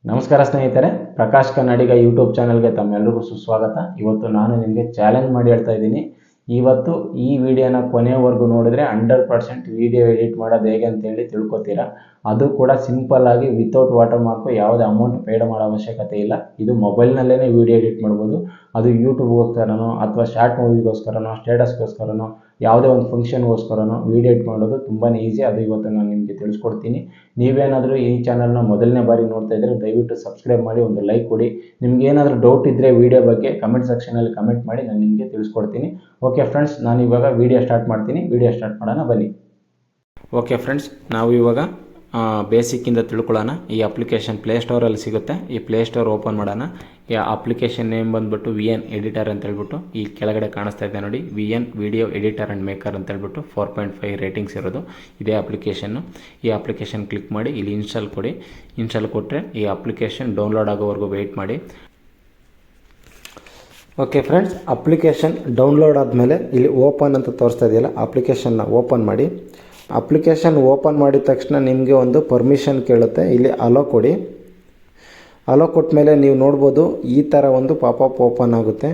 ನಮಸ್ಕಾರ ಸ್ನೇಹಿತರೆ, ಪ್ರಕಾಶ್ ಕನ್ನಡಿಗ ಯೂಟ್ಯೂಬ್ ಚಾನಲ್ಗೆ ತಮ್ಮೆಲ್ಲರಿಗೂ ಸುಸ್ವಾಗತ. ಇವತ್ತು ನಾನು ನಿಮಗೆ ಚಾಲೆಂಜ್ ಮಾಡಿ ಹೇಳ್ತಾ ಇದ್ದೀನಿ. ಇವತ್ತು ಈ ವಿಡಿಯೋನ ಕೊನೆಯವರೆಗೂ ನೋಡಿದ್ರೆ 100% ವಿಡಿಯೋ ಎಡಿಟ್ ಮಾಡೋದು ಹೇಗೆ ಅಂತೇಳಿ ತಿಳ್ಕೊತೀರಾ. ಅದು ಕೂಡ ಸಿಂಪಲ್ ಆಗಿ ವಿತೌಟ್ ವಾಟರ್ ಮಾರ್ಕು, ಯಾವುದೇ ಅಮೌಂಟ್ ಪೇಡ್ ಮಾಡೋ ಅವಶ್ಯಕತೆ ಇಲ್ಲ. ಇದು ಮೊಬೈಲ್ನಲ್ಲೇ ವಿಡಿಯೋ ಎಡಿಟ್ ಮಾಡ್ಬೋದು. ಅದು ಯೂಟ್ಯೂಬ್ಗೋಸ್ಕರನೋ ಅಥವಾ ಶಾರ್ಟ್ ಮೂವಿಗೋಸ್ಕರನೋ ಸ್ಟೇಟಸ್ಗೋಸ್ಕರನೋ ಯಾವುದೇ ಒಂದು ಫಂಕ್ಷನ್ಗೋಸ್ಕರನೋ ವಿಡಿಯೋ ಎಡಿಟ್ ಮಾಡೋದು ತುಂಬಾ ಈಸಿ. ಅದು ಇವತ್ತು ನಾನು ನಿಮಗೆ ತಿಳಿಸ್ಕೊಡ್ತೀನಿ. ನೀವೇನಾದರೂ ಈ ಚಾನಲ್ನ ಮೊದಲನೇ ಬಾರಿ ನೋಡ್ತಾ ಇದ್ದರೆ ದಯವಿಟ್ಟು ಸಬ್ಸ್ಕ್ರೈಬ್ ಮಾಡಿ, ಒಂದು ಲೈಕ್ ಕೊಡಿ. ನಿಮ್ಗೆ ಏನಾದರೂ ಡೌಟ್ ಇದ್ದರೆ ವಿಡಿಯೋ ಬಗ್ಗೆ ಕಮೆಂಟ್ ಸೆಕ್ಷನಲ್ಲಿ ಕಮೆಂಟ್ ಮಾಡಿ, ನಾನು ನಿಮಗೆ ತಿಳಿಸ್ಕೊಡ್ತೀನಿ. ಓಕೆ ಫ್ರೆಂಡ್ಸ್, ನಾನು ಇವಾಗ ವಿಡಿಯೋ ಸ್ಟಾರ್ಟ್ ಮಾಡ್ತೀನಿ. ವಿಡಿಯೋ ಸ್ಟಾರ್ಟ್ ಮಾಡೋಣ ಬನ್ನಿ. ಓಕೆ ಫ್ರೆಂಡ್ಸ್, ನಾವು ಇವಾಗ ಬೇಸಿಕ್ಕಿಂದ ತಿಳ್ಕೊಳ್ಳೋಣ. ಈ ಅಪ್ಲಿಕೇಶನ್ ಪ್ಲೇಸ್ಟೋರಲ್ಲಿ ಸಿಗುತ್ತೆ. ಈ ಪ್ಲೇಸ್ಟೋರ್ ಓಪನ್ ಮಾಡೋಣ. ಈ ಅಪ್ಲಿಕೇಶನ್ ನೇಮ್ ಬಂದುಬಿಟ್ಟು VN ಎಡಿಟರ್ ಅಂತ ಹೇಳ್ಬಿಟ್ಟು ಈ ಕೆಳಗಡೆ ಕಾಣಿಸ್ತಾ ಇದೆ ನೋಡಿ, VN video editor and maker ಅಂತ ಹೇಳ್ಬಿಟ್ಟು 4.5 ರೇಟಿಂಗ್ಸ್ ಇರೋದು ಇದೇ ಅಪ್ಲಿಕೇಶನ್ನು. ಈ ಅಪ್ಲಿಕೇಶನ್ ಕ್ಲಿಕ್ ಮಾಡಿ ಇಲ್ಲಿ ಇನ್ಸ್ಟಾಲ್ ಕೊಡಿ. ಇನ್ಸ್ಟಾಲ್ ಕೊಟ್ಟರೆ ಈ ಅಪ್ಲಿಕೇಶನ್ ಡೌನ್ಲೋಡ್ ಆಗೋವರೆಗೂ ವೆಯ್ಟ್ ಮಾಡಿ. ಓಕೆ ಫ್ರೆಂಡ್ಸ್, ಅಪ್ಲಿಕೇಶನ್ ಡೌನ್ಲೋಡ್ ಆದಮೇಲೆ ಇಲ್ಲಿ ಓಪನ್ ಅಂತ ತೋರಿಸ್ತಾ ಇದೆಯಲ್ಲ, ಅಪ್ಲಿಕೇಶನ್ನ ಓಪನ್ ಮಾಡಿ. ಅಪ್ಲಿಕೇಶನ್ ಓಪನ್ ಮಾಡಿದ ತಕ್ಷಣ ನಿಮಗೆ ಒಂದು ಪರ್ಮಿಷನ್ ಕೇಳುತ್ತೆ. ಇಲ್ಲಿ ಅಲೋ ಕೊಡಿ. ಅಲೋ ಕೊಟ್ಟ ಮೇಲೆ ನೀವು ನೋಡ್ಬೋದು ಈ ಥರ ಒಂದು ಪಾಪಪ್ ಓಪನ್ ಆಗುತ್ತೆ.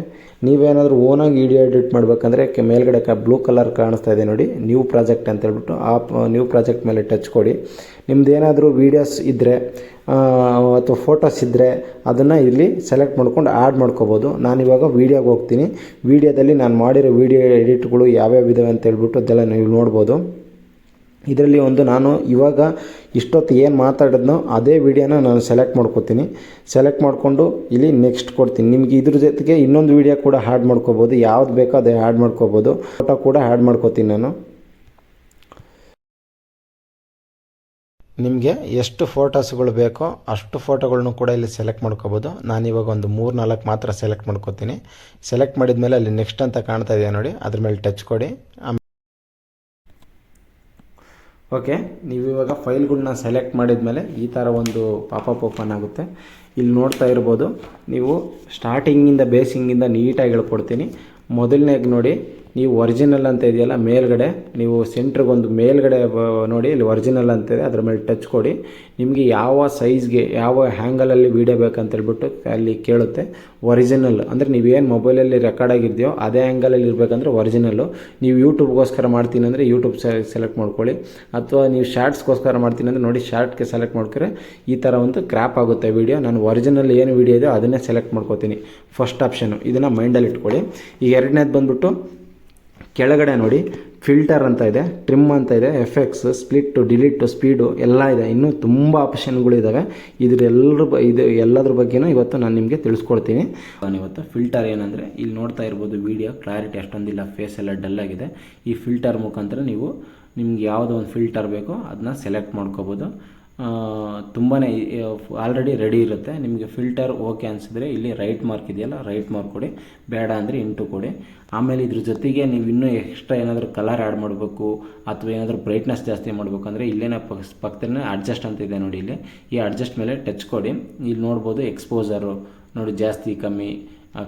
ನೀವೇನಾದರೂ ಓನಾಗಿ ವಿಡಿಯೋ ಎಡಿಟ್ ಮಾಡಬೇಕಂದ್ರೆ ಮೇಲ್ಗಡೆ ಬ್ಲೂ ಕಲರ್ ಕಾಣಿಸ್ತಾ ಇದೆ ನೋಡಿ, ನ್ಯೂ ಪ್ರಾಜೆಕ್ಟ್ ಅಂತ ಹೇಳ್ಬಿಟ್ಟು ಆ ನ್ಯೂ ಪ್ರಾಜೆಕ್ಟ್ ಮೇಲೆ ಟಚ್ ಕೊಡಿ. ನಿಮ್ದು ಏನಾದರೂ ವೀಡಿಯೋಸ್ ಇದ್ದರೆ ಅಥವಾ ಫೋಟೋಸ್ ಇದ್ದರೆ ಅದನ್ನು ಇಲ್ಲಿ ಸೆಲೆಕ್ಟ್ ಮಾಡ್ಕೊಂಡು ಆ್ಯಡ್ ಮಾಡ್ಕೋಬೋದು. ನಾನಿವಾಗ ವೀಡಿಯೋಗೆ ಹೋಗ್ತೀನಿ. ವೀಡಿಯೋದಲ್ಲಿ ನಾನು ಮಾಡಿರೋ ವೀಡಿಯೋ ಎಡಿಟ್ಗಳು ಯಾವ್ಯಾವ ಇದಾವೆ ಅಂತ ಹೇಳ್ಬಿಟ್ಟು ಅದೆಲ್ಲ ನೀವು ನೋಡ್ಬೋದು. ಇದರಲ್ಲಿ ಒಂದು ನಾನು ಇವಾಗ ಇಷ್ಟೊತ್ತು ಏನು ಮಾತಾಡಿದ್ನೋ ಅದೇ ವಿಡಿಯೋನ ನಾನು ಸೆಲೆಕ್ಟ್ ಮಾಡ್ಕೋತೀನಿ. ಸೆಲೆಕ್ಟ್ ಮಾಡಿಕೊಂಡು ಇಲ್ಲಿ ನೆಕ್ಸ್ಟ್ ಕೊಡ್ತೀನಿ. ನಿಮಗೆ ಇದ್ರ ಜೊತೆಗೆ ಇನ್ನೊಂದು ವಿಡಿಯೋ ಕೂಡ ಆ್ಯಡ್ ಮಾಡ್ಕೋಬೋದು. ಯಾವ್ದು ಬೇಕೋ ಅದೇ ಆ್ಯಡ್ ಮಾಡ್ಕೋಬೋದು. ಫೋಟೋ ಕೂಡ ಆ್ಯಡ್ ಮಾಡ್ಕೋತೀನಿ ನಾನು. ನಿಮಗೆ ಎಷ್ಟು ಫೋಟೋಸ್ಗಳು ಬೇಕೋ ಅಷ್ಟು ಫೋಟೋಗಳನ್ನು ಕೂಡ ಇಲ್ಲಿ ಸೆಲೆಕ್ಟ್ ಮಾಡ್ಕೋಬೋದು. ನಾನಿವಾಗ ಒಂದು 3-4 ಮಾತ್ರ ಸೆಲೆಕ್ಟ್ ಮಾಡ್ಕೋತೀನಿ. ಸೆಲೆಕ್ಟ್ ಮಾಡಿದ ಮೇಲೆ ಅಲ್ಲಿ ನೆಕ್ಸ್ಟ್ ಅಂತ ಕಾಣ್ತಾ ಇದೆ ನೋಡಿ, ಅದ್ರ ಮೇಲೆ ಟಚ್ ಕೊಡಿ. ಓಕೆ, ನೀವು ಇವಾಗ ಫೈಲ್ಗಳನ್ನ ಸೆಲೆಕ್ಟ್ ಮಾಡಿದ ಮೇಲೆ ಈ ಥರ ಒಂದು ಪಾಪಪ್ ಓಪನ್ ಆಗುತ್ತೆ. ಇಲ್ಲಿ ನೋಡ್ತಾ ಇರ್ಬೋದು ನೀವು, ಸ್ಟಾರ್ಟಿಂಗಿಂದ ಬೇಸಿಂಗಿಂದ ನೀಟಾಗಿ ಹೇಳ್ಕೊಡ್ತೀನಿ. ಮೊದಲನೇಗೆ ನೋಡಿ, ನೀವು ಒರಿಜಿನಲ್ ಅಂತ ಇದೆಯಲ್ಲ ಮೇಲ್ಗಡೆ, ನೀವು ಸೆಂಟ್ರಿಗೊಂದು ಮೇಲ್ಗಡೆ ನೋಡಿ, ಇಲ್ಲಿ ಒರಿಜಿನಲ್ ಅಂತಿದೆ, ಅದ್ರ ಮೇಲೆ ಟಚ್ ಕೊಡಿ. ನಿಮಗೆ ಯಾವ ಸೈಜ್ಗೆ ಯಾವ ಹ್ಯಾಂಗಲಲ್ಲಿ ವೀಡಿಯೋ ಬೇಕಂತ ಹೇಳ್ಬಿಟ್ಟು ಅಲ್ಲಿ ಕೇಳುತ್ತೆ. ಒರಿಜಿನಲ್ ಅಂದರೆ ನೀವೇನು ಮೊಬೈಲಲ್ಲಿ ರೆಕಾರ್ಡ್ ಆಗಿದೆಯೋ ಅದೇ ಆ್ಯಂಗಲಲ್ಲಿ ಇರಬೇಕಂದ್ರೆ ಒರಿಜಿನಲ್ಲು. ನೀವು ಯೂಟ್ಯೂಬ್ಗೋಸ್ಕರ ಮಾಡ್ತೀನಿ ಅಂದರೆ ಯೂಟ್ಯೂಬ್ ಸೆಲೆಕ್ಟ್ ಮಾಡ್ಕೊಳ್ಳಿ. ಅಥವಾ ನೀವು ಶಾರ್ಟ್ಸ್ಗೋಸ್ಕರ ಮಾಡ್ತೀನಿ ಅಂದರೆ ನೋಡಿ, ಶಾರ್ಟ್ಗೆ ಸೆಲೆಕ್ಟ್ ಮಾಡ್ಕೊಂಡ್ರೆ ಈ ಥರ ಒಂದು ಕ್ರ್ಯಾಪ್ ಆಗುತ್ತೆ ವೀಡಿಯೋ. ನಾನು ಒರಿಜಿನಲ್ ಏನು ವೀಡಿಯೋ ಇದೆಯೋ ಅದನ್ನೇ ಸೆಲೆಕ್ಟ್ ಮಾಡ್ಕೋತೀನಿ. ಫಸ್ಟ್ ಆಪ್ಷನು ಇದನ್ನು ಮೈಂಡಲ್ಲಿ ಇಟ್ಕೊಳ್ಳಿ. ಈಗ ಎರಡನೇದು ಬಂದುಬಿಟ್ಟು ಕೆಳಗಡೆ ನೋಡಿ, ಫಿಲ್ಟರ್ ಅಂತ ಇದೆ, ಟ್ರಿಮ್ ಅಂತ ಇದೆ, ಎಫೆಕ್ಟ್ಸ್, ಸ್ಪ್ಲಿಟ್ಟು, ಡಿಲೀಟು, ಸ್ಪೀಡು ಎಲ್ಲ ಇದೆ. ಇನ್ನೂ ತುಂಬ ಆಪ್ಷನ್ಗಳಿದ್ದಾವೆ. ಇದು ಎಲ್ಲದ್ರ ಬಗ್ಗೆನೂ ಇವತ್ತು ನಾನು ನಿಮಗೆ ತಿಳಿಸ್ಕೊಡ್ತೀನಿ. ಇವತ್ತು ಫಿಲ್ಟರ್ ಏನಂದರೆ, ಇಲ್ಲಿ ನೋಡ್ತಾ ಇರ್ಬೋದು ವಿಡಿಯೋ ಕ್ಲಾರಿಟಿ ಅಷ್ಟೊಂದಿಲ್ಲ, ಫೇಸ್ ಎಲ್ಲ ಡಲ್ ಆಗಿದೆ. ಈ ಫಿಲ್ಟರ್ ಮುಖಾಂತರ ನೀವು ನಿಮ್ಗೆ ಯಾವುದೋ ಒಂದು ಫಿಲ್ಟರ್ ಬೇಕೋ ಅದನ್ನ ಸೆಲೆಕ್ಟ್ ಮಾಡ್ಕೋಬೋದು. ತುಂಬಾ ಆಲ್ರೆಡಿ ರೆಡಿ ಇರುತ್ತೆ. ನಿಮಗೆ ಫಿಲ್ಟರ್ ಓಕೆ ಅನಿಸಿದ್ರೆ ಇಲ್ಲಿ ರೈಟ್ ಮಾರ್ಕ್ ಇದೆಯಲ್ಲ, ರೈಟ್ ಮಾರ್ಕ್ ಕೊಡಿ. ಬೇಡ ಅಂದರೆ ಇಂಟು ಕೊಡಿ. ಆಮೇಲೆ ಇದ್ರ ಜೊತೆಗೆ ನೀವು ಇನ್ನೂ ಎಕ್ಸ್ಟ್ರಾ ಏನಾದರೂ ಕಲರ್ ಆ್ಯಡ್ ಮಾಡಬೇಕು ಅಥವಾ ಏನಾದರೂ ಬ್ರೈಟ್ನೆಸ್ ಜಾಸ್ತಿ ಮಾಡಬೇಕಂದ್ರೆ ಇಲ್ಲೇನ ಪಕ್ಕದಲ್ಲೇ ಅಡ್ಜಸ್ಟ್ ಅಂತ ಇದೆ ನೋಡಿ, ಇಲ್ಲಿ ಈ ಅಡ್ಜಸ್ಟ್ ಮೇಲೆ ಟಚ್ ಕೊಡಿ. ಇಲ್ಲಿ ನೋಡ್ಬೋದು ಎಕ್ಸ್ಪೋಸರು ನೋಡಿ, ಜಾಸ್ತಿ ಕಮ್ಮಿ,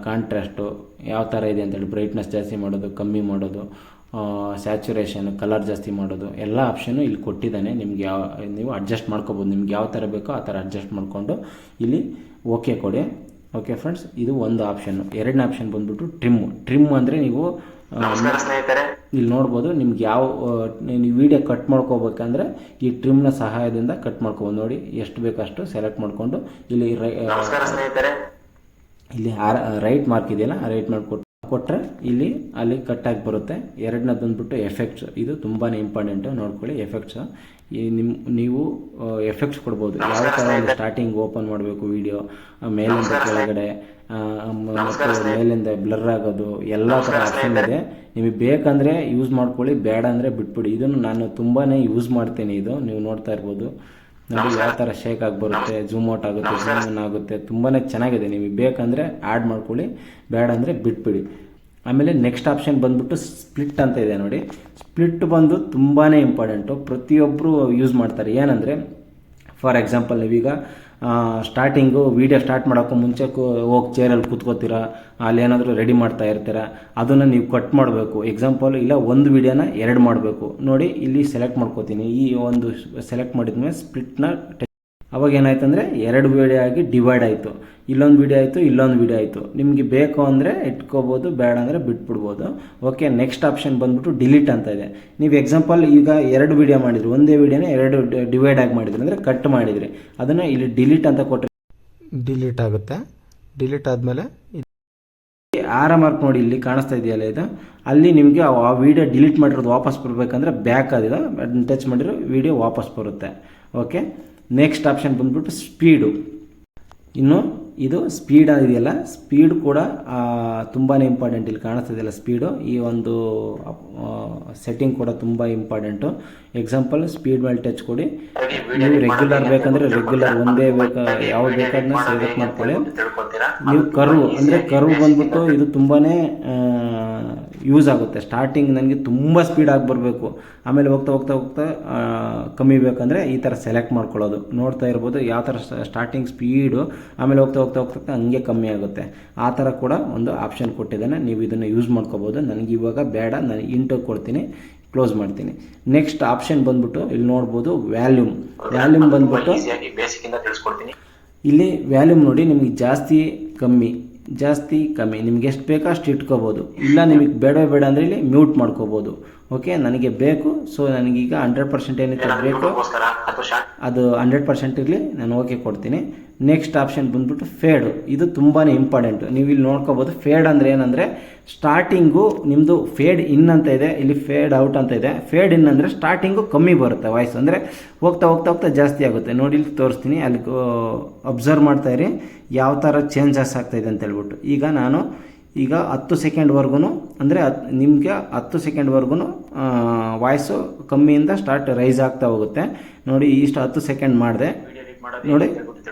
ಕಾಂಟ್ರಾಸ್ಟು ಯಾವ ಥರ ಇದೆ ಅಂತೇಳಿ, ಬ್ರೈಟ್ನೆಸ್ ಜಾಸ್ತಿ ಮಾಡೋದು, ಕಮ್ಮಿ ಮಾಡೋದು, ಸ್ಯಾಚುರೇಷನ್, ಕಲರ್ ಜಾಸ್ತಿ ಮಾಡೋದು, ಎಲ್ಲ ಆಪ್ಷನ್ನು ಇಲ್ಲಿ ಕೊಟ್ಟಿದ್ದಾನೆ. ನಿಮ್ಗೆ ನೀವು ಅಡ್ಜಸ್ಟ್ ಮಾಡ್ಕೋಬೋದು. ನಿಮ್ಗೆ ಯಾವ ಥರ ಬೇಕೋ ಆ ಥರ ಅಡ್ಜಸ್ಟ್ ಮಾಡಿಕೊಂಡು ಇಲ್ಲಿ ಓಕೆ ಕೊಡಿ. ಓಕೆ ಫ್ರೆಂಡ್ಸ್, ಇದು ಒಂದು ಆಪ್ಷನ್ನು. ಎರಡನೇ ಆಪ್ಷನ್ ಬಂದುಬಿಟ್ಟು ಟ್ರಿಮ್ ಅಂದರೆ ನೀವು ಇಲ್ಲಿ ನೋಡ್ಬೋದು, ನಿಮ್ಗೆ ಯಾವ ನೀವು ವೀಡಿಯೋ ಕಟ್ ಮಾಡ್ಕೋಬೇಕಂದ್ರೆ ಈ ಟ್ರಿಮ್ನ ಸಹಾಯದಿಂದ ಕಟ್ ಮಾಡ್ಕೋಬೋದು. ನೋಡಿ, ಎಷ್ಟು ಬೇಕಷ್ಟು ಸೆಲೆಕ್ಟ್ ಮಾಡಿಕೊಂಡು ಇಲ್ಲಿ ಇಲ್ಲಿ ರೈಟ್ ಮಾರ್ಕ್ ಇದೆಯಲ್ಲ, ರೈಟ್ ಮಾರ್ಕ್ ಕೊಟ್ಟರೆ ಇಲ್ಲಿ ಅಲ್ಲಿ ಕಟ್ಟಾಗಿ ಬರುತ್ತೆ. ಎರಡನೇದು ಬಂದುಬಿಟ್ಟು ಎಫೆಕ್ಟ್ಸ್. ಇದು ತುಂಬಾ ಇಂಪಾರ್ಟೆಂಟು, ನೋಡ್ಕೊಳ್ಳಿ. ಎಫೆಕ್ಟ್ಸ್ ನೀವು ಎಫೆಕ್ಟ್ಸ್ ಕೊಡ್ಬೋದು. ಯಾವ ಥರ ಸ್ಟಾರ್ಟಿಂಗ್ ಓಪನ್ ಮಾಡಬೇಕು ವಿಡಿಯೋ, ಮೇಲಿಂದ ಕೆಳಗಡೆ ಮತ್ತು ಮೇಲಿಂದ ಬ್ಲರ್ ಆಗೋದು, ಎಲ್ಲ ಥರ ಆಪ್ಷನ್ ಇದೆ. ನಿಮಗೆ ಬೇಕಂದರೆ ಯೂಸ್ ಮಾಡ್ಕೊಳ್ಳಿ, ಬೇಡ ಅಂದರೆ ಬಿಟ್ಬಿಡಿ. ಇದನ್ನು ನಾನು ತುಂಬಾ ಯೂಸ್ ಮಾಡ್ತೀನಿ. ಇದು ನೀವು ನೋಡ್ತಾ ಇರ್ಬೋದು ನೋಡಿ, ಯಾವ ಥರ ಶೇಕ್ ಆಗಿ ಬರುತ್ತೆ, ಜೂಮ್ ಔಟ್ ಆಗುತ್ತೆ, ಜೂಮ್ ಇನ್ ಆಗುತ್ತೆ. ತುಂಬಾ ಚೆನ್ನಾಗಿದೆ. ನಿಮಗೆ ಬೇಕಂದರೆ ಆ್ಯಡ್ ಮಾಡ್ಕೊಳ್ಳಿ, ಬೇಡ ಅಂದರೆ ಬಿಟ್ಬಿಡಿ. ಆಮೇಲೆ ನೆಕ್ಸ್ಟ್ ಆಪ್ಷನ್ ಬಂದುಬಿಟ್ಟು ಸ್ಪ್ಲಿಟ್ ಅಂತ ಇದೆ ನೋಡಿ. ಸ್ಪ್ಲಿಟ್ ಬಂದು ತುಂಬಾ ಇಂಪಾರ್ಟೆಂಟು, ಪ್ರತಿಯೊಬ್ಬರು ಯೂಸ್ ಮಾಡ್ತಾರೆ. ಏನಂದರೆ, ಫಾರ್ ಎಕ್ಸಾಂಪಲ್ ನೀವೀಗ ಸ್ಟಾರ್ಟಿಂಗು ವೀಡಿಯೋ ಸ್ಟಾರ್ಟ್ ಮಾಡೋಕ್ಕೂ ಮುಂಚೆ ಹೋಗಿ ಚೇರಲ್ಲಿ ಕೂತ್ಕೋತೀರ, ಅಲ್ಲೇನಾದರೂ ರೆಡಿ ಮಾಡ್ತಾ ಇರ್ತೀರ, ಅದನ್ನು ನೀವು ಕಟ್ ಮಾಡಬೇಕು. ಎಕ್ಸಾಂಪಲ್ ಇಲ್ಲ, ಒಂದು ವೀಡಿಯೋನ 2 ಮಾಡಬೇಕು ನೋಡಿ. ಇಲ್ಲಿ ಸೆಲೆಕ್ಟ್ ಮಾಡ್ಕೋತೀನಿ. ಈ ಒಂದು ಸೆಲೆಕ್ಟ್ ಮಾಡಿದ್ಮೇಲೆ ಸ್ಪ್ಲಿಟ್ನ ಅವಾಗ ಏನಾಯ್ತು ಅಂದರೆ 2 ವೀಡಿಯೋ ಆಗಿ ಡಿವೈಡ್ ಆಯಿತು. ಇಲ್ಲೊಂದು ವೀಡಿಯೋ ಆಯಿತು, ಇಲ್ಲೊಂದು ವೀಡಿಯೋ ಆಯಿತು. ನಿಮಗೆ ಬೇಕು ಅಂದರೆ ಇಟ್ಕೋಬೋದು, ಬೇಡ ಅಂದರೆ ಬಿಟ್ಬಿಡ್ಬೋದು. ಓಕೆ, ನೆಕ್ಸ್ಟ್ ಆಪ್ಷನ್ ಬಂದ್ಬಿಟ್ಟು ಡಿಲೀಟ್ ಅಂತ ಇದೆ. ನೀವು ಎಕ್ಸಾಂಪಲ್ ಈಗ 2 ವೀಡಿಯೋ ಮಾಡಿದ್ರಿ, ಒಂದೇ ವೀಡಿಯೋನ 2 ಡಿವೈಡ್ ಆಗಿ ಮಾಡಿದ್ರಿ ಅಂದರೆ ಕಟ್ ಮಾಡಿದ್ರಿ, ಅದನ್ನು ಇಲ್ಲಿ ಡಿಲೀಟ್ ಅಂತ ಕೊಟ್ಟರೆ ಡಿಲೀಟ್ ಆಗುತ್ತೆ. ಡಿಲೀಟ್ ಆದಮೇಲೆ ಆರ ಮಾರ್ಕ್ ನೋಡಿ ಇಲ್ಲಿ ಕಾಣಿಸ್ತಾ ಇದೆಯಲ್ಲ ಇದು, ಅಲ್ಲಿ ನಿಮಗೆ ಆ ವಿಡಿಯೋ ಡಿಲೀಟ್ ಮಾಡಿರೋದು ವಾಪಸ್ ಬರಬೇಕಂದ್ರೆ ಬ್ಯಾಕ್ ಆದಿದೆ ಅದನ್ನ ಟಚ್ ಮಾಡಿರೋ ವಿಡಿಯೋ ವಾಪಸ್ ಬರುತ್ತೆ. ಓಕೆ, ನೆಕ್ಸ್ಟ್ ಆಪ್ಷನ್ ಬಂದ್ಬಿಟ್ಟು ಸ್ಪೀಡು. ಇನ್ನು ಇದು ಸ್ಪೀಡ್ ಇದೆಯಲ್ಲ, ಸ್ಪೀಡ್ ಕೂಡ ತುಂಬಾ ಇಂಪಾರ್ಟೆಂಟ್. ಇಲ್ಲಿ ಕಾಣಿಸ್ತಿದೆಯಲ್ಲ ಸ್ಪೀಡು, ಈ ಒಂದು ಸೆಟ್ಟಿಂಗ್ ಕೂಡ ತುಂಬ ಇಂಪಾರ್ಟೆಂಟು. ಎಕ್ಸಾಂಪಲ್ ಸ್ಪೀಡ್ ಮೇಲೆ ಟಚ್ ಕೊಡಿ. ನೀವು ರೆಗ್ಯುಲರ್ ಬೇಕಂದರೆ ರೆಗ್ಯುಲರ್ ಒಂದೇ ಯಾವ್ದು ಬೇಕಾದನ್ನ ಸೆಲೆಕ್ಟ್ ಮಾಡ್ಕೊಳ್ಳಿ. ನೀವು ಕರ್ವ್ ಬಂದ್ಬಿಟ್ಟು ಇದು ತುಂಬಾ ಯೂಸ್ ಆಗುತ್ತೆ. ಸ್ಟಾರ್ಟಿಂಗ್ ನನಗೆ ತುಂಬ ಸ್ಪೀಡಾಗಿ ಬರಬೇಕು, ಆಮೇಲೆ ಹೋಗ್ತಾ ಹೋಗ್ತಾ ಹೋಗ್ತಾ ಕಮ್ಮಿ ಬೇಕಂದರೆ ಈ ಥರ ಸೆಲೆಕ್ಟ್ ಮಾಡ್ಕೊಳ್ಳೋದು. ನೋಡ್ತಾ ಇರ್ಬೋದು ಯಾವ ಥರ ಸ್ಟಾರ್ಟಿಂಗ್ ಸ್ಪೀಡು, ಆಮೇಲೆ ಹೋಗ್ತಾ ಹೋಗ್ತಾ ಹೋಗ್ತಾ ಹಂಗೆ ಕಮ್ಮಿ ಆಗುತ್ತೆ. ಆ ಥರ ಕೂಡ ಒಂದು ಆಪ್ಷನ್ ಕೊಟ್ಟಿದ್ದಾನೆ, ನೀವು ಇದನ್ನು ಯೂಸ್ ಮಾಡ್ಕೋಬೋದು. ನನಗೆ ಇವಾಗ ಬೇಡ, ನಾನು ಇಂಟು ಕೊಡ್ತೀನಿ, ಕ್ಲೋಸ್ ಮಾಡ್ತೀನಿ. ನೆಕ್ಸ್ಟ್ ಆಪ್ಷನ್ ಬಂದ್ಬಿಟ್ಟು ಇಲ್ಲಿ ನೋಡ್ಬೋದು ವ್ಯಾಲ್ಯೂಮ್ ಬಂದ್ಬಿಟ್ಟು ಇಲ್ಲಿ ವ್ಯಾಲ್ಯೂಮ್ ನೋಡಿ, ನಿಮಗೆ ಜಾಸ್ತಿ ಕಮ್ಮಿ ನಿಮ್ಗೆ ಎಷ್ಟು ಬೇಕೋ ಅಷ್ಟು ಇಟ್ಕೋಬೋದು. ಇಲ್ಲ ನಿಮಗೆ ಬೇಡ ಅಂದರೆ ಇಲ್ಲಿ ಮ್ಯೂಟ್ ಮಾಡ್ಕೋಬೋದು. ಓಕೆ, ನನಗೆ ಬೇಕು, ಸೊ ನನಗೀಗ 100% ಏನಿತ್ತು ಬೇಕು ಅದು 100% ಇರಲಿ, ನಾನು ಓಕೆ ಕೊಡ್ತೀನಿ. ನೆಕ್ಸ್ಟ್ ಆಪ್ಷನ್ ಬಂದ್ಬಿಟ್ಟು ಫೇಡು. ಇದು ತುಂಬಾ ಇಂಪಾರ್ಟೆಂಟು. ನೀವು ಇಲ್ಲಿ ನೋಡ್ಕೋಬೋದು. ಫೇಡ್ ಅಂದರೆ ಏನಂದರೆ ಸ್ಟಾರ್ಟಿಂಗು ನಿಮ್ಮದು ಫೇಡ್ ಇನ್ ಅಂತ ಇದೆ, ಇಲ್ಲಿ ಫೇಡ್ ಔಟ್ ಅಂತ ಇದೆ. ಫೇಡ್ ಇನ್ ಅಂದರೆ ಸ್ಟಾರ್ಟಿಂಗು ಕಮ್ಮಿ ಬರುತ್ತೆ ವಾಯ್ಸ್, ಅಂದರೆ ಹೋಗ್ತಾ ಹೋಗ್ತಾ ಹೋಗ್ತಾ ಜಾಸ್ತಿ ಆಗುತ್ತೆ. ನೋಡಿ ಇಲ್ಲಿ ತೋರಿಸ್ತೀನಿ, ಅಲ್ಲಿ ಅಬ್ಸರ್ವ್ ಮಾಡ್ತಾಯಿರಿ ಯಾವ ಥರ ಚೇಂಜಸ್ ಆಗ್ತಾಯಿದೆ ಅಂತ ಹೇಳ್ಬಿಟ್ಟು. ಈಗ 10 ಸೆಕೆಂಡ್ವರೆಗೂ ಅಂದರೆ ನಿಮಗೆ 10 ಸೆಕೆಂಡ್ವರೆಗೂ ವಾಯ್ಸು ಕಮ್ಮಿಯಿಂದ ಸ್ಟಾರ್ಟ್ ರೈಸ್ ಆಗ್ತಾ ಹೋಗುತ್ತೆ. ನೋಡಿ ಇಷ್ಟು 10 ಸೆಕೆಂಡ್ ಮಾಡಿದೆ, ನೋಡಿ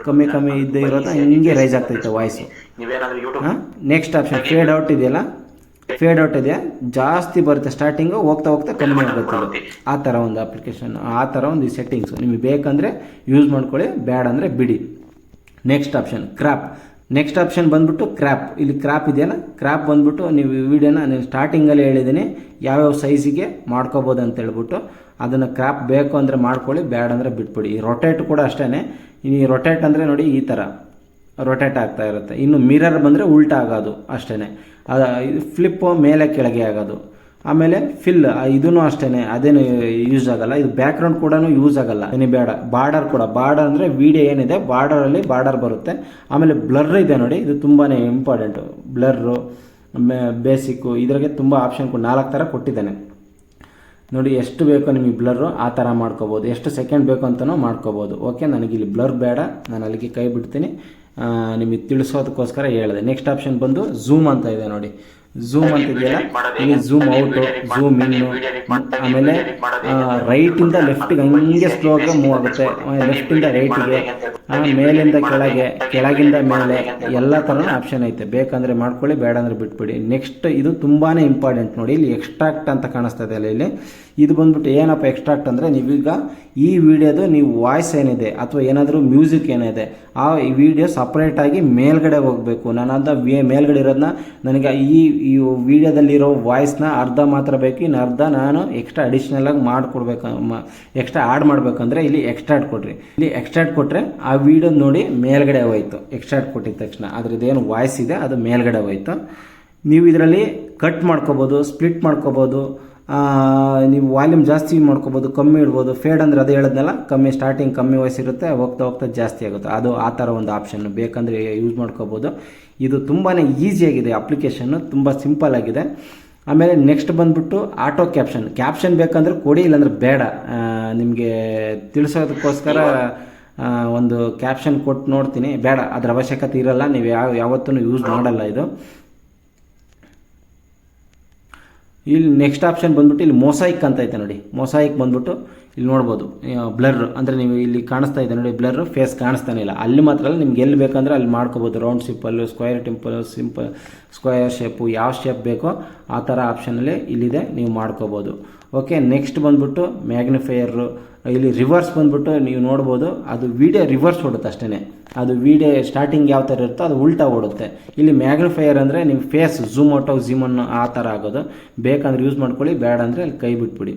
ಕಮ್ಮಿ ಇದ್ದೇ ಇರೋದು ಹಿಂಗೆ ರೈಸ್ ಆಗ್ತೈತೆ voice. Next option feed out ಇದೆಯಲ್ಲ, ಫೇಡ್ ಔಟ್ ಇದೆಯಾ ಜಾಸ್ತಿ ಬರುತ್ತೆ ಸ್ಟಾರ್ಟಿಂಗು, ಹೋಗ್ತಾ ಹೋಗ್ತಾ ಕಮ್ಮಿ ಆಗುತ್ತೆ. ಆ ಥರ ಒಂದು ಅಪ್ಲಿಕೇಶನ್, ಆ ಥರ ಒಂದು ಸೆಟ್ಟಿಂಗ್ಸು ನಿಮಗೆ ಬೇಕಂದರೆ ಯೂಸ್ ಮಾಡ್ಕೊಳ್ಳಿ, ಬೇಡ ಅಂದರೆ ಬಿಡಿ. ನೆಕ್ಸ್ಟ್ ಆಪ್ಷನ್ ನೆಕ್ಸ್ಟ್ ಆಪ್ಷನ್ ಬಂದ್ಬಿಟ್ಟು ಕ್ರ್ಯಾಪ್. ಇಲ್ಲಿ ಕ್ರ್ಯಾಪ್ ಇದೆಯಲ್ಲ, ಕ್ರ್ಯಾಪ್ ಬಂದ್ಬಿಟ್ಟು ನೀವು ವಿಡಿಯೋನ ನೀವು ಸ್ಟಾರ್ಟಿಂಗಲ್ಲಿ ಹೇಳಿದ್ದೀನಿ ಯಾವ್ಯಾವ ಸೈಜಿಗೆ ಮಾಡ್ಕೋಬೋದು ಅಂತ ಹೇಳ್ಬಿಟ್ಟು. ಅದನ್ನು ಕ್ರ್ಯಾಪ್ ಬೇಕು ಅಂದರೆ ಮಾಡ್ಕೊಳ್ಳಿ, ಬೇಡ ಅಂದರೆ ಬಿಟ್ಬಿಡಿ. ಈ ರೊಟೇಟ್ ಕೂಡ ಅಷ್ಟೇ. ಈ ರೊಟೇಟ್ ಅಂದರೆ ನೋಡಿ ಈ ಥರ ರೊಟೇಟ್ ಆಗ್ತಾ ಇರುತ್ತೆ. ಇನ್ನು ಮಿರರ್ ಬಂದರೆ ಉಲ್ಟಾ ಆಗೋದು ಅಷ್ಟೇ. ಫ್ಲಿಪ್ಪು ಮೇಲೆ ಕೆಳಗೆ ಆಗೋದು. ಆಮೇಲೆ ಫಿಲ್ ಇದೂ ಅಷ್ಟೇ, ಅದೇನು ಯೂಸ್ ಆಗಲ್ಲ. ಇದು ಬ್ಯಾಕ್ಗ್ರೌಂಡ್ ಕೂಡ ಯೂಸ್ ಆಗಲ್ಲ, ಬೇಡ. ಬಾರ್ಡರ್ ಅಂದರೆ ವಿಡಿಯೋ ಏನಿದೆ ಬಾರ್ಡರಲ್ಲಿ ಬಾರ್ಡರ್ ಬರುತ್ತೆ. ಆಮೇಲೆ ಬ್ಲರ್ ಇದೆ ನೋಡಿ, ಇದು ತುಂಬಾ ಇಂಪಾರ್ಟೆಂಟು. ಬ್ಲರ್ರು, ಬೇಸಿಕ್ಕು, ಇದ್ರಾಗೆ ತುಂಬ ಆಪ್ಷನ್ 4 ಥರ ಕೊಟ್ಟಿದ್ದಾನೆ. ನೋಡಿ ಎಷ್ಟು ಬೇಕೋ ನಿಮಗೆ ಬ್ಲರ್ರು ಆ ಥರ ಮಾಡ್ಕೋಬೋದು, ಎಷ್ಟು ಸೆಕೆಂಡ್ ಬೇಕು ಅಂತಲೂ ಮಾಡ್ಕೋಬೋದು. ಓಕೆ, ನನಗಿಲ್ಲಿ ಬ್ಲರ್ ಬೇಡ, ನಾನು ಅಲ್ಲಿಗೆ ಕೈ ಬಿಡ್ತೀನಿ, ನಿಮಗೆ ತಿಳಿಸೋದಕ್ಕೋಸ್ಕರ ಹೇಳಿದೆ. ನೆಕ್ಸ್ಟ್ ಆಪ್ಷನ್ ಬಂದು ಝೂಮ್ ಅಂತ ಇದೆ ನೋಡಿ. ಝೂಮ್ ಅಂತಿದೆಯಲ್ಲ, ಇಲ್ಲಿ ಝೂಮ್ ಔಟು, ಝೂಮ್ ಇನ್ನು, ಆಮೇಲೆ ರೈಟಿಂದ ಲೆಫ್ಟಿಗೆ ಹಂಗೆ ಸ್ಲೋಗೆ ಮೂವ್ ಆಗುತ್ತೆ, ಲೆಫ್ಟಿಂದ ರೈಟಿಗೆ, ಮೇಲಿಂದ ಕೆಳಗೆ, ಕೆಳಗಿಂದ ಮೇಲೆ, ಎಲ್ಲ ಥರನೂ ಆಪ್ಷನ್ ಐತೆ. ಬೇಕಂದರೆ ಮಾಡ್ಕೊಳ್ಳಿ, ಬೇಡ ಅಂದರೆ ಬಿಟ್ಬಿಡಿ. ನೆಕ್ಸ್ಟ್ ಇದು ತುಂಬಾ ಇಂಪಾರ್ಟೆಂಟ್ ನೋಡಿ, ಇಲ್ಲಿ ಎಕ್ಸ್ಟ್ರಾಕ್ಟ್ ಅಂತ ಕಾಣಿಸ್ತಾ ಇದೆ ಅಲ್ಲ, ಇಲ್ಲಿ ಇದು ಬಂದ್ಬಿಟ್ಟು ಏನಪ್ಪ ಎಕ್ಸ್ಟ್ರಾಕ್ಟ್ ಅಂದರೆ, ನೀವೀಗ ಈ ವಿಡಿಯೋದು ನೀವು ವಾಯ್ಸ್ ಏನಿದೆ ಅಥವಾ ಏನಾದರೂ ಮ್ಯೂಸಿಕ್ ಏನಿದೆ ಆ ವಿಡಿಯೋ ಸಪ್ರೇಟಾಗಿ ಮೇಲ್ಗಡೆ ಹೋಗಬೇಕು. ನಾನು ಅದು ಮೇಲ್ಗಡೆ ಇರೋದನ್ನ ನನಗೆ ಈ ವಿಡಿಯೋದಲ್ಲಿರೋ ವಾಯ್ಸ್ನ ಅರ್ಧ ಮಾತ್ರ ಬೇಕು, ಇನ್ನು ಅರ್ಧ ನಾನು ಎಕ್ಸ್ಟ್ರಾ ಅಡಿಷ್ನಲಾಗಿ ಮಾಡಿಕೊಡ್ಬೇಕು, ಎಕ್ಸ್ಟ್ರಾ ಆ್ಯಡ್ ಮಾಡಬೇಕಂದ್ರೆ ಇಲ್ಲಿ ಎಕ್ಸ್ಟ್ರಾಕ್ಟ್ ಕೊಡ್ರಿ. ಇಲ್ಲಿ ಎಕ್ಸ್ಟ್ರಾಕ್ಟ್ ಕೊಟ್ಟರೆ ಆ ವಿಡಿಯೋ ನೋಡಿ ಮೇಲ್ಗಡೆ ಹೋಯ್ತು. ಎಕ್ಸ್ಟ್ರಾಕ್ಟ್ ಕೊಟ್ಟಿದ ತಕ್ಷಣ ಅದ್ರದ್ದೇನು ವಾಯ್ಸ್ ಇದೆ ಅದು ಮೇಲ್ಗಡೆ ಹೋಯ್ತು. ನೀವು ಇದರಲ್ಲಿ ಕಟ್ ಮಾಡ್ಕೋಬೋದು, ಸ್ಪ್ಲಿಟ್ ಮಾಡ್ಕೋಬೋದು, ನೀವು ವಾಲ್ಯೂಮ್ ಜಾಸ್ತಿ ಮಾಡ್ಕೋಬೋದು, ಕಮ್ಮಿ ಇಡ್ಬೋದು. ಫೇಡ್ ಅಂದರೆ ಅದು ಹೇಳಿದ್ನಲ್ಲ, ಸ್ಟಾರ್ಟಿಂಗ್ ಕಮ್ಮಿ ವಾಯ್ಸ್ ಇರುತ್ತೆ, ಹೋಗ್ತಾ ಹೋಗ್ತಾ ಜಾಸ್ತಿ ಆಗುತ್ತೆ. ಅದು ಆ ಥರ ಒಂದು ಆಪ್ಷನ್ ಬೇಕಂದರೆ ಯೂಸ್ ಮಾಡ್ಕೋಬೋದು. ಇದು ತುಂಬಾ ಈಸಿಯಾಗಿದೆ ಅಪ್ಲಿಕೇಶನ್ನು, ತುಂಬ ಸಿಂಪಲ್ ಆಗಿದೆ. ಆಮೇಲೆ ನೆಕ್ಸ್ಟ್ ಬಂದ್ಬಿಟ್ಟು ಆಟೋ ಕ್ಯಾಪ್ಷನ್ ಬೇಕಂದ್ರೆ ಕೊಡಿ, ಇಲ್ಲಾಂದ್ರೆ ಬೇಡ. ನಿಮಗೆ ತಿಳಿಸೋದಕ್ಕೋಸ್ಕರ ಒಂದು ಕ್ಯಾಪ್ಷನ್ ಕೊಟ್ಟು ನೋಡ್ತೀನಿ, ಬೇಡ, ಅದರ ಅವಶ್ಯಕತೆ ಇರಲ್ಲ, ನೀವು ಯಾವತ್ತೂ ಯೂಸ್ ಮಾಡಲ್ಲ ಇದು. ಇಲ್ಲಿ ನೆಕ್ಸ್ಟ್ ಆಪ್ಷನ್ ಬಂದ್ಬಿಟ್ಟು ಇಲ್ಲಿ ಮೊಸಾಯಿಕ್ ಅಂತ ಐತೆ ನೋಡಿ. ಮೊಸಾಯಿಕ್ ಬಂದ್ಬಿಟ್ಟು ಇಲ್ಲಿ ನೋಡ್ಬೋದು, ಬ್ಲರ್ ಅಂದರೆ ನೀವು ಇಲ್ಲಿ ಕಾಣಿಸ್ತಾ ಇದೆ ನೋಡಿ, ಬ್ಲರ್ ಫೇಸ್ ಕಾಣಿಸ್ತಾನೆ ಇಲ್ಲ, ಅಲ್ಲಿ ಮಾತ್ರ ಅಲ್ಲ, ನಿಮ್ಗೆ ಎಲ್ಲಿ ಬೇಕಂದ್ರೆ ಅಲ್ಲಿ ಮಾಡ್ಕೋಬೋದು. Round simple, square temple, square shape, ಯಾವ ಶೇಪ್ ಬೇಕೋ ಆ ಥರ ಆಪ್ಷನಲ್ಲಿ ಇಲ್ಲಿದೆ, ನೀವು ಮಾಡ್ಕೋಬೋದು. ಓಕೆ, ನೆಕ್ಸ್ಟ್ ಬಂದ್ಬಿಟ್ಟು ಮ್ಯಾಗ್ನಿಫೈಯರು. ಇಲ್ಲಿ ರಿವರ್ಸ್ ಬಂದ್ಬಿಟ್ಟು ನೀವು ನೋಡ್ಬೋದು, ಅದು ವಿಡಿಯೋ ರಿವರ್ಸ್ ಓಡುತ್ತೆ ಅಷ್ಟೇ. ಅದು ವಿಡಿಯೋ ಸ್ಟಾರ್ಟಿಂಗ್ ಯಾವ ಥರ ಇರುತ್ತೋ ಅದು ಉಲ್ಟಾ ಓಡುತ್ತೆ. ಇಲ್ಲಿ ಮ್ಯಾಗ್ನಿಫೈಯರ್ ಅಂದರೆ ನಿಮ್ಮ ಫೇಸ್ ಝೂಮ್ ಔಟು, ಝೂಮನ್ನು ಆ ಥರ ಆಗೋದು. ಬೇಕಂದ್ರೆ ಯೂಸ್ ಮಾಡ್ಕೊಳ್ಳಿ, ಬೇಡ ಅಂದರೆ ಅಲ್ಲಿ ಕೈ ಬಿಟ್ಬಿಡಿ.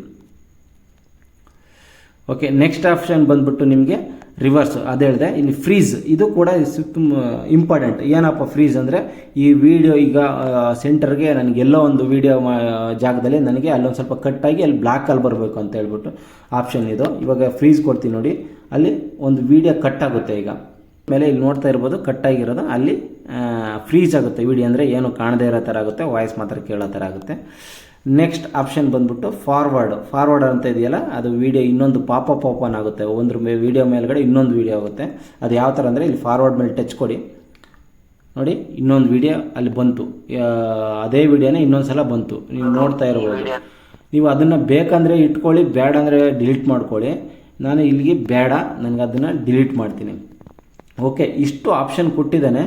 ಓಕೆ, ನೆಕ್ಸ್ಟ್ ಆಪ್ಷನ್ ಬಂದ್ಬಿಟ್ಟು ನಿಮಗೆ ರಿವರ್ಸ್ ಅದು ಹೇಳಿದೆ. ಇಲ್ಲಿ ಫ್ರೀಸ್ ಇದು ಕೂಡ ತುಂಬ ಇಂಪಾರ್ಟೆಂಟ್. ಏನಪ್ಪ ಫ್ರೀಸ್ ಅಂದರೆ, ಈ ವಿಡಿಯೋ ಈಗ ಸೆಂಟರ್ಗೆ ನನಗೆ ಎಲ್ಲೋ ಒಂದು ವಿಡಿಯೋ ಜಾಗದಲ್ಲಿ ನನಗೆ ಅಲ್ಲೊಂದು ಸ್ವಲ್ಪ ಕಟ್ಟಾಗಿ ಅಲ್ಲಿ ಬ್ಲ್ಯಾಕಲ್ಲಿ ಬರಬೇಕು ಅಂತ ಹೇಳ್ಬಿಟ್ಟು ಆಪ್ಷನ್ ಇದು. ಇವಾಗ ಫ್ರೀಸ್ ಕೊಡ್ತೀನಿ ನೋಡಿ, ಅಲ್ಲಿ ಒಂದು ವಿಡಿಯೋ ಕಟ್ ಆಗುತ್ತೆ. ಈಗ ಮೇಲೆ ಇಲ್ಲಿ ನೋಡ್ತಾ ಇರ್ಬೋದು ಕಟ್ಟಾಗಿರೋದು, ಅಲ್ಲಿ ಫ್ರೀಸ್ ಆಗುತ್ತೆ ವಿಡಿಯೋ, ಅಂದರೆ ಏನು ಕಾಣದೇ ಇರೋ ಥರ ಆಗುತ್ತೆ, ವಾಯ್ಸ್ ಮಾತ್ರ ಕೇಳೋ ಥರ ಆಗುತ್ತೆ. ನೆಕ್ಸ್ಟ್ ಆಪ್ಷನ್ ಬಂದ್ಬಿಟ್ಟು ಫಾರ್ವರ್ಡ್ ಅಂತ ಇದೆಯಲ್ಲ, ಅದು ವಿಡಿಯೋ ಇನ್ನೊಂದು ಪಾಪಪ್ ಓಪನ್ ಆಗುತ್ತೆ. ಒಂದು ವಿಡಿಯೋ ಮೇಲ್ಗಡೆ ಇನ್ನೊಂದು ವಿಡಿಯೋ ಆಗುತ್ತೆ. ಅದು ಯಾವ ಥರ ಅಂದರೆ, ಇಲ್ಲಿ ಫಾರ್ವರ್ಡ್ ಮೇಲೆ ಟಚ್ ಕೊಡಿ ನೋಡಿ, ಇನ್ನೊಂದು ವಿಡಿಯೋ ಅಲ್ಲಿ ಬಂತು. ಅದೇ ವಿಡಿಯೋನೇ ಇನ್ನೊಂದು ಸಲ ಬಂತು, ನೀವು ನೋಡ್ತಾ ಇರ್ಬೋದು. ನೀವು ಅದನ್ನು ಬೇಕಂದರೆ ಇಟ್ಕೊಳ್ಳಿ, ಬೇಡ ಅಂದರೆ ಡಿಲೀಟ್ ಮಾಡ್ಕೊಳ್ಳಿ. ನಾನು ಇಲ್ಲಿಗೆ ಬೇಡ, ನನಗೆ ಅದನ್ನು ಡಿಲೀಟ್ ಮಾಡ್ತೀನಿ. ಓಕೆ, ಇಷ್ಟು ಆಪ್ಷನ್ ಕೊಟ್ಟಿದ್ದಾನೆ,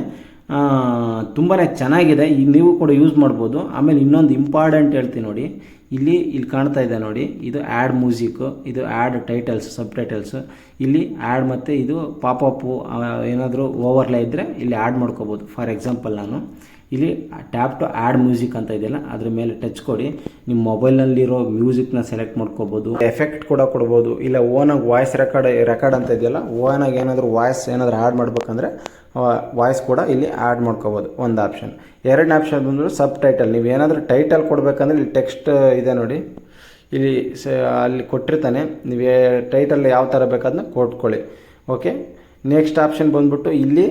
ತುಂಬಾ ಚೆನ್ನಾಗಿದೆ. ಈಗ ನೀವು ಕೂಡ ಯೂಸ್ ಮಾಡ್ಬೋದು. ಆಮೇಲೆ ಇನ್ನೊಂದು ಇಂಪಾರ್ಟೆಂಟ್ ಹೇಳ್ತೀನಿ ನೋಡಿ, ಇಲ್ಲಿ ಕಾಣ್ತಾ ಇದೆ ನೋಡಿ, ಇದು ಆ್ಯಡ್ ಮ್ಯೂಸಿಕ್ಕು, ಇದು ಆ್ಯಡ್ ಟೈಟಲ್ಸ್, ಸಬ್ ಟೈಟಲ್ಸ್. ಇಲ್ಲಿ ಆ್ಯಡ್ ಮತ್ತು ಇದು ಪಾಪಪ್ಪು ಏನಾದರೂ ಓವರ್ಲೇ ಇದ್ದರೆ ಇಲ್ಲಿ ಆ್ಯಡ್ ಮಾಡ್ಕೋಬೋದು. ಫಾರ್ ಎಕ್ಸಾಂಪಲ್ ನಾನು ಇಲ್ಲಿ ಟ್ಯಾಪ್ ಟು ಆ್ಯಡ್ ಮ್ಯೂಸಿಕ್ ಅಂತ ಇದೆಯಲ್ಲ, ಅದ್ರ ಮೇಲೆ ಟಚ್ ಕೊಡಿ. ನಿಮ್ಮ ಮೊಬೈಲ್ನಲ್ಲಿರೋ ಮ್ಯೂಸಿಕ್ನ ಸೆಲೆಕ್ಟ್ ಮಾಡ್ಕೋಬೋದು, ಎಫೆಕ್ಟ್ ಕೂಡ ಕೊಡ್ಬೋದು. ಇಲ್ಲ ಓನಾಗಿ ವಾಯ್ಸ್ ರೆಕಾರ್ಡ್ ಅಂತ ಇದೆಯಲ್ಲ, ಓನಾಗಿ ಏನಾದರೂ ವಾಯ್ಸ್ ಏನಾದರೂ ಆ್ಯಡ್ ಮಾಡ್ಬೇಕಂದ್ರೆ ವಾಯ್ಸ್ ಕೂಡ ಇಲ್ಲಿ ಆ್ಯಡ್ ಮಾಡ್ಕೋಬೋದು, ಒಂದು ಆಪ್ಷನ್. ಎರಡನೇ ಆಪ್ಷನ್ ಬಂದರೂ ಸಬ್ ಟೈಟಲ್. ನೀವು ಏನಾದರೂ ಟೈಟಲ್ ಕೊಡಬೇಕಂದ್ರೆ ಇಲ್ಲಿ ಟೆಕ್ಸ್ಟ್ ಇದೆ ನೋಡಿ, ಇಲ್ಲಿ ಅಲ್ಲಿ ಕೊಟ್ಟಿರ್ತಾನೆ, ನೀವು ಟೈಟಲ್ ಯಾವ ಥರ ಬೇಕಾದನ್ನ ಕೊಟ್ಕೊಳ್ಳಿ. ಓಕೆ, ನೆಕ್ಸ್ಟ್ ಆಪ್ಷನ್ ಬಂದ್ಬಿಟ್ಟು ಇಲ್ಲಿ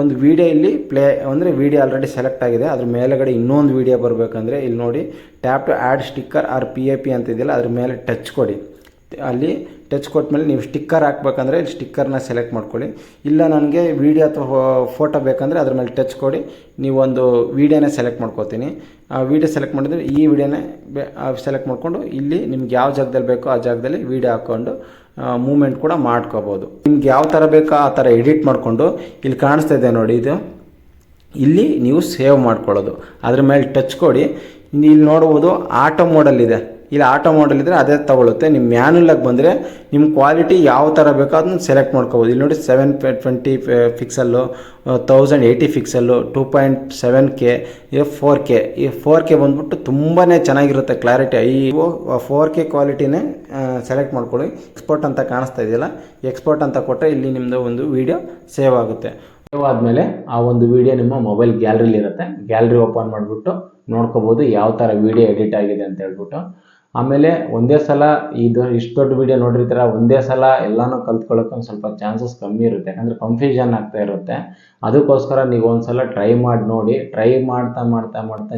ಒಂದು ವೀಡಿಯೋ ಇಲ್ಲಿ ಪ್ಲೇ ಅಂದರೆ ವೀಡಿಯೋ ಆಲ್ರೆಡಿ ಸೆಲೆಕ್ಟ್ ಆಗಿದೆ, ಅದ್ರ ಮೇಲೆಗಡೆ ಇನ್ನೊಂದು ವೀಡಿಯೋ ಬರಬೇಕಂದ್ರೆ ಇಲ್ಲಿ ನೋಡಿ, tap to add sticker or PAP ಅಂತಿದೆಯಲ್ಲ, ಅದ್ರ ಮೇಲೆ ಟಚ್ ಕೊಡಿ. ಅಲ್ಲಿ ಟಚ್ ಕೊಟ್ಮೇಲೆ ನೀವು ಸ್ಟಿಕ್ಕರ್ ಹಾಕ್ಬೇಕಂದ್ರೆ ಇಲ್ಲಿ ಸ್ಟಿಕ್ಕರ್ನ ಸೆಲೆಕ್ಟ್ ಮಾಡ್ಕೊಳ್ಳಿ. ಇಲ್ಲ ನನಗೆ ವೀಡಿಯೋ ಅಥವಾ ಫೋಟೋ ಬೇಕಂದರೆ ಅದ್ರ ಮೇಲೆ ಟಚ್ ಕೊಡಿ. ನೀವೊಂದು ವೀಡಿಯೋನೇ ಸೆಲೆಕ್ಟ್ ಮಾಡ್ಕೋತೀನಿ. ಆ ವೀಡಿಯೋ ಸೆಲೆಕ್ಟ್ ಮಾಡಿದ್ರೆ ಈ ವಿಡಿಯೋನೇ ಸೆಲೆಕ್ಟ್ ಮಾಡಿಕೊಂಡು ಇಲ್ಲಿ ನಿಮ್ಗೆ ಯಾವ ಜಾಗದಲ್ಲಿ ಬೇಕೋ ಆ ಜಾಗದಲ್ಲಿ ವೀಡಿಯೋ ಹಾಕ್ಕೊಂಡು ಮೂಮೆಂಟ್ ಕೂಡ ಮಾಡ್ಕೋಬೋದು. ನಿಮ್ಗೆ ಯಾವ ಥರ ಬೇಕೋ ಆ ಥರ ಎಡಿಟ್ ಮಾಡಿಕೊಂಡು ಇಲ್ಲಿ ಕಾಣಿಸ್ತಾ ಇದೆ ನೋಡಿ, ಇದು ಇಲ್ಲಿ ನೀವು ಸೇವ್ ಮಾಡ್ಕೊಳ್ಳೋದು. ಅದ್ರ ಮೇಲೆ ಟಚ್ ಕೊಡಿ. ಇಲ್ಲಿ ನೋಡ್ಬೋದು ಆಟೋ ಮೋಡಲ್ಲಿದೆ, ಇಲ್ಲಿ ಆಟೋ ಮೋಡಲ್ ಇದ್ದರೆ ಅದೇ ತಗೊಳುತ್ತೆ. ನಿಮ್ಮ ಮ್ಯಾನುಲಾಗಿ ಬಂದರೆ ನಿಮ್ಮ ಕ್ವಾಲಿಟಿ ಯಾವ ಥರ ಬೇಕೋ ಅದನ್ನ ಸೆಲೆಕ್ಟ್ ಮಾಡ್ಕೋಬೋದು. ಇಲ್ಲಿ ನೋಡಿ 720 ಪಿಕ್ಸಲ್ಲು, 1080 ಪಿಕ್ಸಲ್ಲು, 2.7K, 4K. ಈ 4K ಬಂದ್ಬಿಟ್ಟು ತುಂಬಾ ಚೆನ್ನಾಗಿರುತ್ತೆ ಕ್ಲಾರಿಟಿ. ಈ 4K ಕ್ವಾಲಿಟಿನೇ ಸೆಲೆಕ್ಟ್ ಮಾಡ್ಕೊಳ್ಳಿ. ಎಕ್ಸ್ಪೋರ್ಟ್ ಅಂತ ಕಾಣಿಸ್ತಾ ಇದೆಯಲ್ಲ, ಎಕ್ಸ್ಪೋರ್ಟ್ ಅಂತ ಕೊಟ್ಟರೆ ಇಲ್ಲಿ ನಿಮ್ಮದು ಒಂದು ವೀಡಿಯೋ ಸೇವ್ ಆಗುತ್ತೆ. ಸೇವ್ ಆದಮೇಲೆ ಆ ಒಂದು ವೀಡಿಯೋ ನಿಮ್ಮ ಮೊಬೈಲ್ ಗ್ಯಾಲರಿಲಿ ಇರುತ್ತೆ. ಗ್ಯಾಲರಿ ಓಪನ್ ಮಾಡಿಬಿಟ್ಟು ನೋಡ್ಕೋಬೋದು ಯಾವ ಥರ ವೀಡಿಯೋ ಎಡಿಟ್ ಆಗಿದೆ ಅಂತ ಹೇಳ್ಬಿಟ್ಟು. ಆಮೇಲೆ ಒಂದೇ ಸಲ ಇಷ್ಟು ದೊಡ್ಡ ವೀಡಿಯೋ ನೋಡಿರ್ತೀರ, ಒಂದೇ ಸಲ ಎಲ್ಲನೂ ಕಲ್ತ್ಕೊಳ್ಳೋಕೆ ಒಂದು ಸ್ವಲ್ಪ ಚಾನ್ಸಸ್ ಕಮ್ಮಿ ಇರುತ್ತೆ, ಯಾಕಂದರೆ ಕನ್ಫ್ಯೂಷನ್ ಆಗ್ತಾ ಇರುತ್ತೆ. ಅದಕ್ಕೋಸ್ಕರ ನೀವು ಒಂದು ಸಲ ಟ್ರೈ ಮಾಡಿ ನೋಡಿ. ಟ್ರೈ ಮಾಡ್ತಾ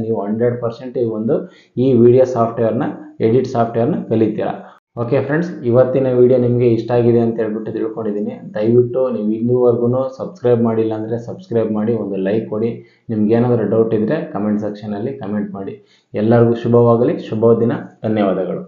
ನೀವು 100% ಈ ವಿಡಿಯೋ ಸಾಫ್ಟ್ವೇರ್ನ, ಎಡಿಟ್ ಸಾಫ್ಟ್ವೇರ್ನ ಕಲಿತೀರ. ಓಕೆ ಫ್ರೆಂಡ್ಸ್, ಇವತ್ತಿನ ವಿಡಿಯೋ ನಿಮಗೆ ಇಷ್ಟ ಆಗಿದೆ ಅಂತ ಹೇಳ್ಬಿಟ್ಟು ತಿಳ್ಕೊಂಡಿದ್ದೀನಿ. ದಯವಿಟ್ಟು ನೀವು ಇನ್ನೂವರೆಗೂ ಸಬ್ಸ್ಕ್ರೈಬ್ ಮಾಡಿಲ್ಲ ಅಂದರೆ ಸಬ್ಸ್ಕ್ರೈಬ್ ಮಾಡಿ, ಒಂದು ಲೈಕ್ ಕೊಡಿ. ನಿಮ್ಗೆ ಏನಾದರೂ ಡೌಟ್ ಇದ್ದರೆ ಕಮೆಂಟ್ ಸೆಕ್ಷನಲ್ಲಿ ಕಮೆಂಟ್ ಮಾಡಿ. ಎಲ್ಲರಿಗೂ ಶುಭವಾಗಲಿ, ಶುಭ ದಿನ, ಧನ್ಯವಾದಗಳು.